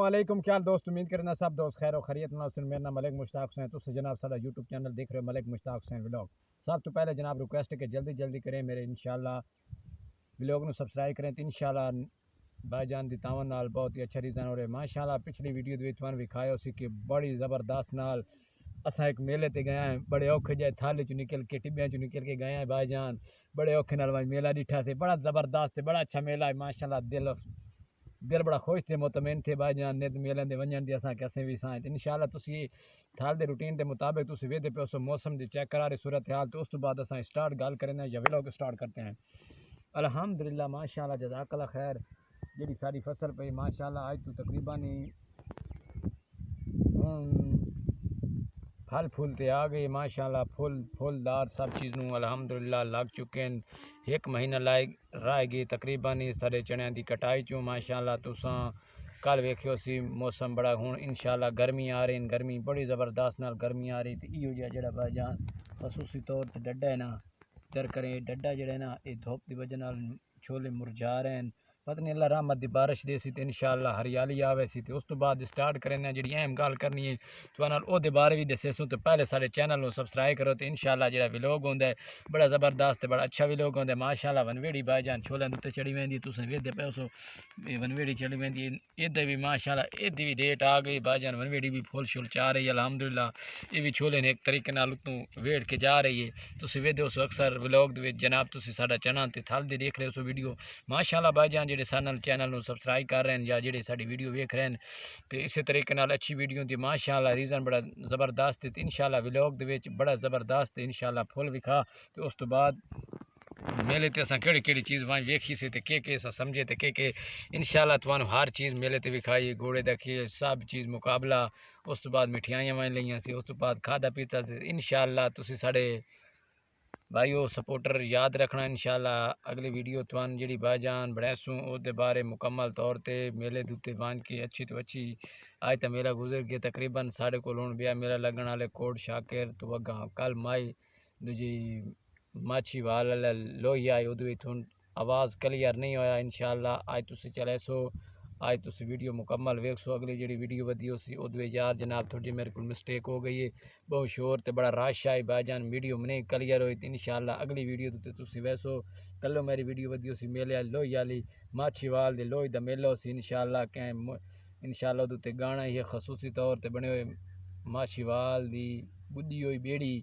علیکم کیا حال دوست امید کرنا سب دوست خیر و خیریت نال سن میرا نام ملک مشتاق حسین تسی جناب سارا یوٹیوب چینل دیکھ رہے ہو ملک مشتاق حسین ولاگ سب تو پہلے جناب ریکویسٹ ہے کہ جلدی جلدی کریں میرے انشاءاللہ ولاگ نو سبسکرائب کریں تو انشاءاللہ بھائی جان دی تعاون نال بہت ہی اچھا ریزن ہو رہے ماشاءاللہ پچھلی ویڈیو دے وچ ون وکھایا سی کہ بڑی زبردست نال اساں ایک میلے تے گئے ہیں بڑے اوکھے جائے تھالے چ نکل کے ٹبیاں چ نکل کے گئے ہیں بھائی جان بڑے اوکھے نال میلہ ڈٹھا تے بڑا زبردست تے بڑا اچھا میلہ ہے ماشاءاللہ دل بڑا خوش تھے مطمئن تھے بھائی جان نت میلے دے ونجن دی اساں کیسے بھی سائیں انشاءاللہ تسی تھال دے روٹین دے مطابق تسی ویدے پہ اسو موسم دی چیک کرا رہے صورتحال تو اس تو بعد اساں سٹارٹ گل کرنے یا ویلوگ سٹارٹ کرتے ہیں الحمدللہ ماشاءاللہ جزاک اللہ خیر جڑی ساری فصل پئی ماشاءاللہ آج تو تقریباً پھل پھول تے آ گئے ماشاءاللہ پھول دار سب چیز نو الحمدللہ لگ چکے ہیں ایک مہینہ رہ گئی تقریباً سارے چنیاں دی کٹائی چوں ماشاءاللہ تساں کل ویکھیو سی موسم بڑا ہن انشاءاللہ گرمی آ رہی گرمی بڑی زبردست نال گرمی آ رہی تے ایو جڑا بھائی جان خصوصی طور تے ڈڈا ہے نا در کرے ڈڈا جڑا ہے نا اے دھوپ دی وجہ نال چھولے مرجا رہے ہیں پتہ نہیں اللہ رحمت دی بارش دے سی تے انشاءاللہ ہریالی آوے سی تے اس تو بعد سٹارٹ کرنے جڑی اہم گل کرنی ہے تو نال او دے بارے وی دسے سو تے پہلے سارے چینل نو سبسکرائب کرو تے انشاءاللہ جڑا ولاگ ہوندا ہے بڑا زبردست تے بڑا اچھا ولاگ ہوندا ہے ماشاءاللہ ونویڑی بھائی جان چھولے تے چڑھی ویندی تساں ویدے پے سو ونویڑی چڑھی ویندی ادھر بھی ماشاءاللہ ادھر بھی ریٹ آ گئی بھائی جان ونویڑی بھی پھول شل چاہ رہی ہے الحمدللہ یہ بھی چھولے نے ایک طریقے نال اتوں ویڑ کے جا رہی ہے تسی ویدے سو اکثر ولاگ دے جناب تسی ساڈا چینل تے تھل دے دیکھ رہے ہو سو ویڈیو ماشاءاللہ بھائی جان جڑے چینل نو سبسکرائب کر رہے ہیں یا جڑے ساڈی ویڈیو ویکھ رہے ہیں تے اسی طریقے نال اچھی ویڈیو دی ماشاءاللہ ریزن بڑا زبردست تے انشاءاللہ ولاگ دے وچ بڑا زبردست انشاءاللہ پھول وکھا تے اس تو بعد میلے تے اساں کیڑی کیڑی چیز وہاں ویکھی سی تے کہ اساں سمجھے تے کہ انشاءاللہ تانوں ہر چیز میلے تے وکھائی گھوڑے دا کھیل سب چیز مقابلہ اس تو بعد مٹھائیاں وہاں لیاں سی اس تو بعد کھادا پیتا تے انشاءاللہ تسی ساڈے بھائیو سپورٹر یاد رکھنا انشاءاللہ اگلی ویڈیو توان جڑی بائی جان بڑھیسوں او دے بارے مکمل طور تے میلے دوتے بان کی اچھی تو اچھی آج تا میلہ گزر گیا تقریباً ساڑھے کو لون بیا میلہ لگن والے کوٹ شاکر تو وگاں کل مائی دوجی ماچھی والا لوہی آئی ادوی تھون آواز کلیئر نہیں ہویا انشاءاللہ آج تسی چلے سو آج تسی ویڈیو مکمل ویکھ سو اگلی جڑی ویڈیو ودیو سی ادوی یار جناب تھوڑی میرے کو مسٹیک ہو گئی ہے بہت شور تے بڑا رش آئی بائی جان ویڈیو میں نہیں کلیئر ہوئی انشاءاللہ اگلی ویڈیو تے تسی ویسو کلو میری ویڈیو ودیو سی میلے لوہی والی ماچھی وال دے لوہی دا میلہ سی انشاءاللہ کہ انشاءاللہ تے گانا ہی خصوصی طور تے بنے ہوئے ماچھی وال دی بدھی ہوئی بیڑی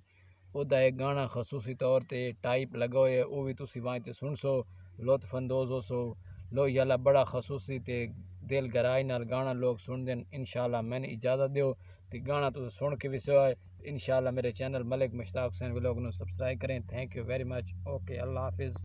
او دا ایک گانا خصوصی طور تے ٹائپ لگا ہوئے او بھی تسی وہاں تے سن سو لطف اندوز ہو سو لوہی والا بڑا خصوصی تے دل گرائی نال گانا لوگ سن دین انشاءاللہ میں نے اجازت دیو تے گانا تو سن کے بھی سوائے انشاءاللہ میرے چینل ملک مشتاق حسین ولاگ نو سبسکرائب کریں thank you very much okay اللہ حافظ